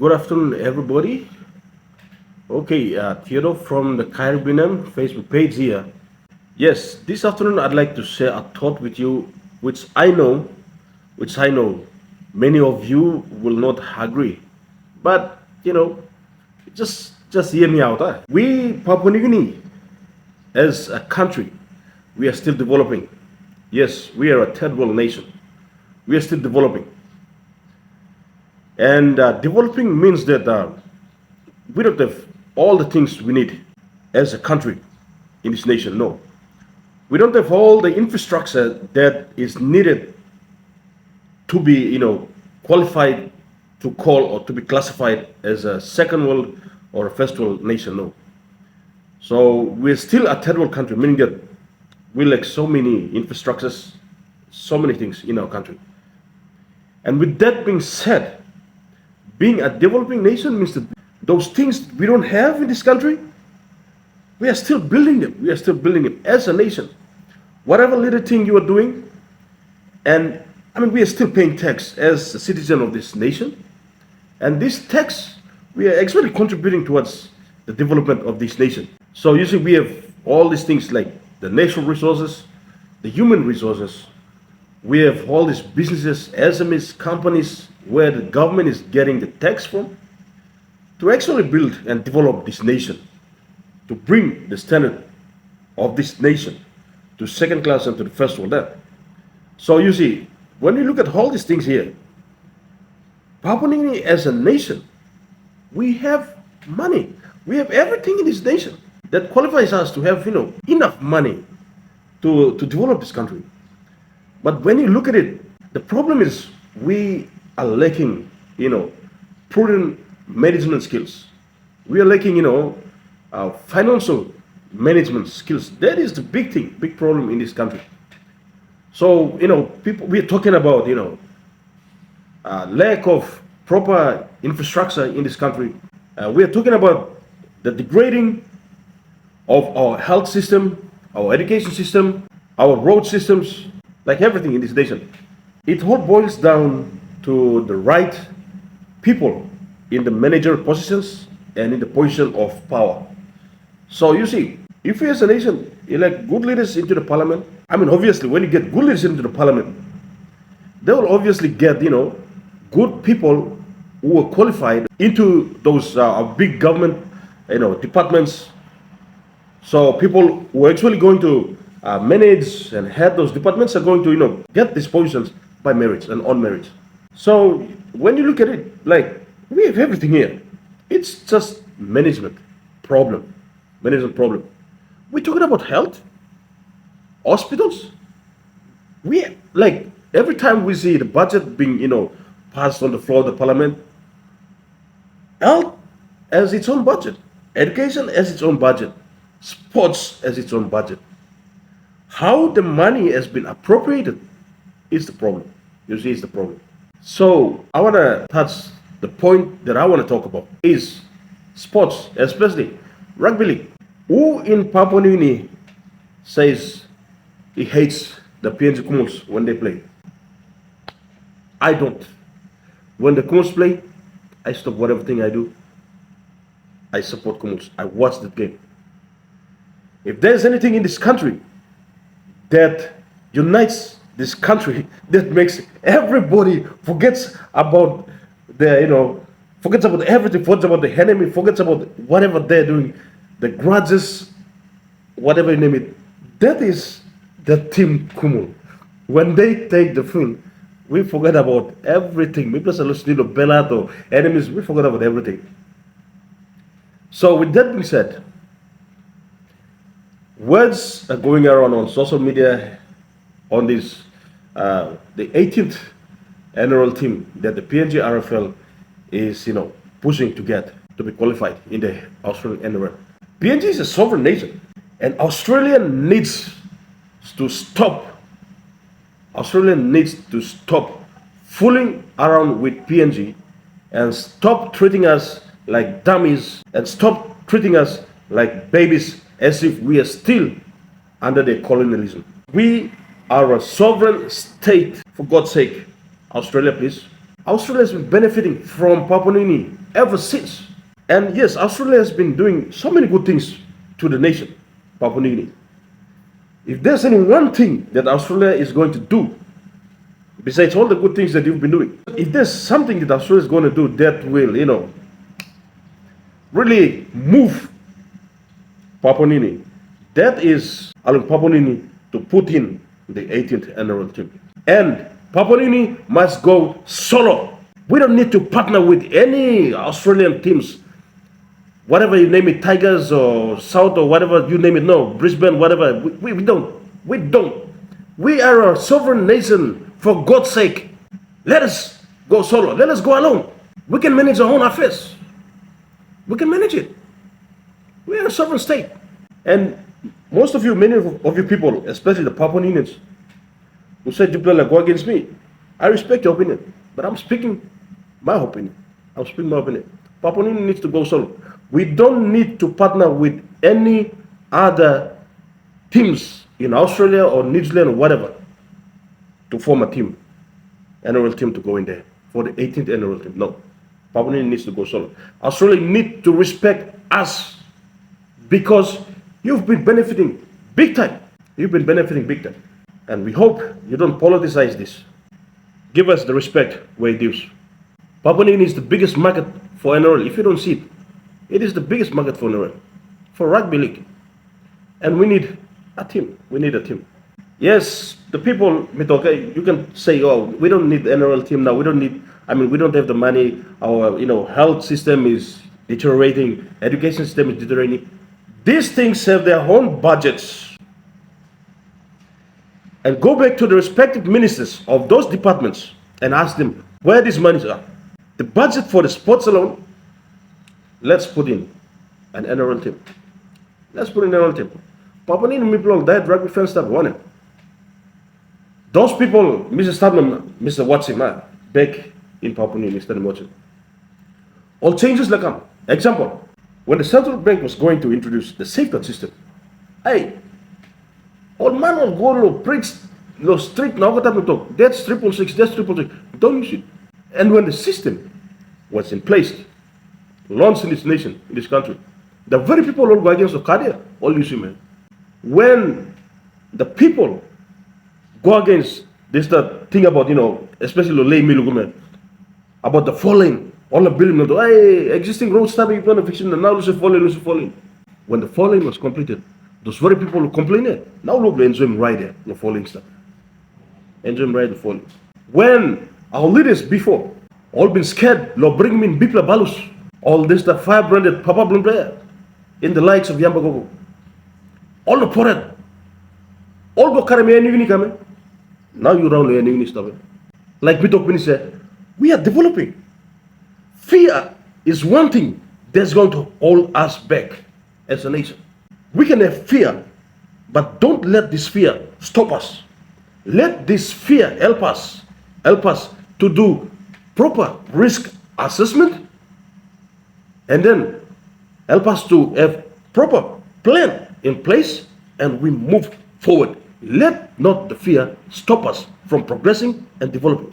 Good afternoon, everybody. Okay, Theodore from the Caribbean Facebook page here. Yes, this afternoon I'd like to share a thought with you, which I know many of you will not agree, but just hear me out. We Papua New Guinea, as a country, we are still developing. Yes, we are a third world nation. We are still developing, and developing means that we don't have all the things we need as a country in this nation. No, we don't have all the infrastructure that is needed to be, qualified to call or to be classified as a second world or a first world nation. No. So we're still a third world country, meaning that we lack so many infrastructures, so many things in our country. And with that being said, being a developing nation means that those things we don't have in this country, we are still building them. We are still building them as a nation. Whatever little thing you are doing, and we are still paying tax as a citizen of this nation. And this tax, we are actually contributing towards the development of this nation. So you see, we have all these things like the natural resources, the human resources. We have all these businesses, SMEs, companies, where the government is getting the tax from to actually build and develop this nation, to bring the standard of this nation to second class and to the first world. So you see, when you look at all these things here, Papua New Guinea as a nation, we have money. We have everything in this nation that qualifies us to have, enough money to develop this country. But when you look at it, the problem is we are lacking, prudent management skills. We are lacking, financial management skills. That is the big thing, big problem in this country. So, people, we're talking about, lack of proper infrastructure in this country. We are talking about the degrading of our health system, our education system, our road systems, like everything in this nation. It all boils down to the right people in the managerial positions and in the position of power. So you see, if we as a nation elect good leaders into the parliament, obviously when you get good leaders into the parliament, they will obviously get, good people who are qualified into those big government, departments. So people who are actually going to manage and head those departments are going to, get these positions by merit and on merit. So when you look at it, like, we have everything here. It's just management problem. Management problem. We're talking about health, hospitals. We, like, every time we see the budget being, passed on the floor of the parliament, health has its own budget, education has its own budget, sports has its own budget. How the money has been appropriated is the problem. You see, it's the problem. So I want to touch the point that I want to talk about is sports, especially rugby league. Who in Papua New Guinea says he hates the PNG Kumuls when they play? I don't. When the Kumuls play, I stop whatever thing I do. I support Kumuls. I watch the game. If there's anything in this country that unites this country, that makes everybody forgets about forgets about everything, forgets about the enemy, forgets about whatever they're doing, the grudges, whatever you name it, that is the team Kumul. When they take the field, we forget about everything. We plus Alusnilo, Belato, enemies, we forget about everything. So with that being said, words are going around on social media on this the 18th annual team that the PNG RFL is pushing to get to be qualified in the Australian NRL. PNG is a sovereign nation, and Australia needs to stop. Australia needs to stop fooling around with PNG and stop treating us like dummies and stop treating us like babies as if we are still under their colonialism. We are a sovereign state, for God's sake. Australia, please. Australia has been benefiting from Papua New Guinea ever since. And yes, Australia has been doing so many good things to the nation, Papua New Guinea. If there's any one thing that Australia is going to do, besides all the good things that you've been doing, if there's something that Australia is going to do that will, really move Papua New Guinea, that is allowing Papua New Guinea to put in the 18th annual team. And Papua New Guinea must go solo. We don't need to partner with any Australian teams, whatever you name it, Tigers or South or whatever you name it, no, Brisbane, whatever. We don't. We don't. We are a sovereign nation, for God's sake. Let us go solo. Let us go alone. We can manage our own affairs. We can manage it. We are a sovereign state. And most of you, many of you people, especially the Papua New Guineans, who said Diplola, go against me, I respect your opinion, but I'm speaking my opinion. I'm speaking my opinion. Papua New Guinea needs to go solo. We don't need to partner with any other teams in Australia or New Zealand or whatever to form a team, annual team to go in there for the 18th annual team. No, Papua New Guinea needs to go solo. Australia needs to respect us because you've been benefiting big time. You've been benefiting big time. And we hope you don't politicize this. Give us the respect where it is. Papua New Guinea is the biggest market for NRL. If you don't see it, it is the biggest market for NRL, for rugby league. And we need a team. We need a team. Yes, the people, okay, you can say, oh, we don't need the NRL team now. We don't have the money. Our, health system is deteriorating. Education system is deteriorating. These things have their own budgets. And go back to the respective ministers of those departments and ask them where these monies are. The budget for the sports alone, let's put in an NRL team. Let's put in an NRL team. Papua New Guinea people, that rugby fans start wanting. Those people, Mr. Stadman, Mr. Watson, back in Papua New Guinea, Mr. Watson. All changes like come. Example, when the central bank was going to introduce the safeguard system, hey, all man will go to preach no strict now what happened to that's 666, that's 666. Don't use it. And when the system was in place, launched in this nation, in this country, the very people who go against the Kadia, all use it, man. When the people go against this thing about, especially the lay milugumen, about the falling, all the building, hey, existing road stopping plan of fiction, and now lose falling. When the falling was completed, those very people who complained, now look, they enjoy right there, the falling stuff. Enjoy right the falling. When our leaders before, all been scared, lo bring me in Bipla Balus, all this the fire-branded Papa Blumber, in the likes of Yambagogo. All the porad, all go carry me any coming. Now you round any stuff. Like Bitokmini said, we are developing. Fear is one thing that's going to hold us back as a nation. We can have fear, but don't let this fear stop us. Let this fear help us to do proper risk assessment, and then help us to have proper plan in place, and we move forward. Let not the fear stop us from progressing and developing.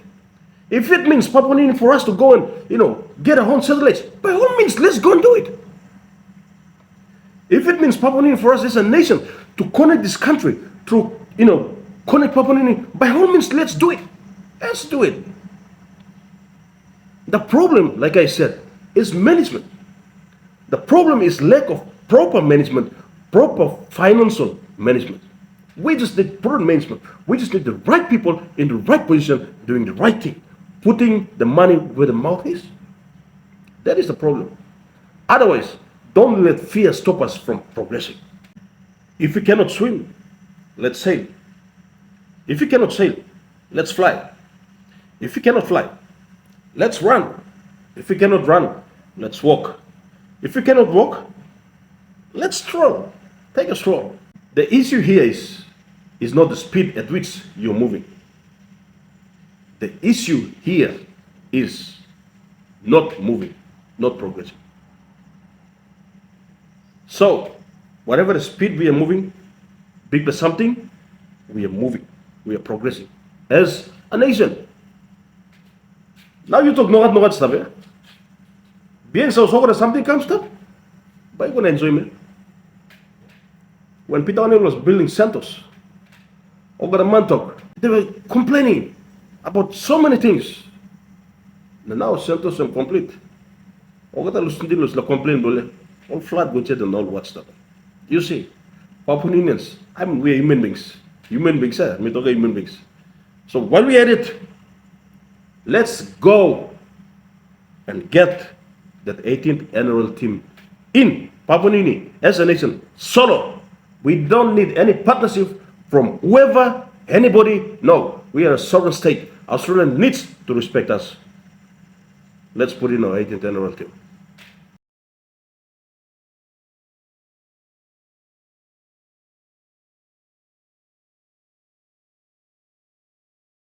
If it means Papua New Guinea for us to go and get our own satellites, by all means, let's go and do it. If it means Papua New Guinea for us as a nation to connect this country through, connect Papua New Guinea, by all means, let's do it. Let's do it. The problem, like I said, is management. The problem is lack of proper management, proper financial management. We just need prudent management. We just need the right people in the right position doing the right thing, putting the money where the mouth is. That is the problem. Otherwise, don't let fear stop us from progressing. If we cannot swim, let's sail. If we cannot sail, let's fly. If we cannot fly, let's run. If we cannot run, let's walk. If we cannot walk, let's stroll. Take a stroll. The issue here is not the speed at which you're moving. The issue here is not moving, not progressing. So, whatever the speed we are moving, big by something, we are moving, we are progressing as a nation. Now you talk nogat stuff, eh? Bien so something comes up. By one enjoyment. When Peter O'Neill was building Santos, over the Mantok, they were complaining about so many things. And now Santos is complete. Over the Lucindilos, the complain, all flat go and all what stuff. You see, Papua Indians, we're human beings. Human beings, we talk human beings. So while we at it, let's go and get that 18th annual team in Papua New Guinea as a nation solo. We don't need any partnership from whoever, anybody. No, we are a sovereign state. Australia needs to respect us. Let's put in our 18th annual team.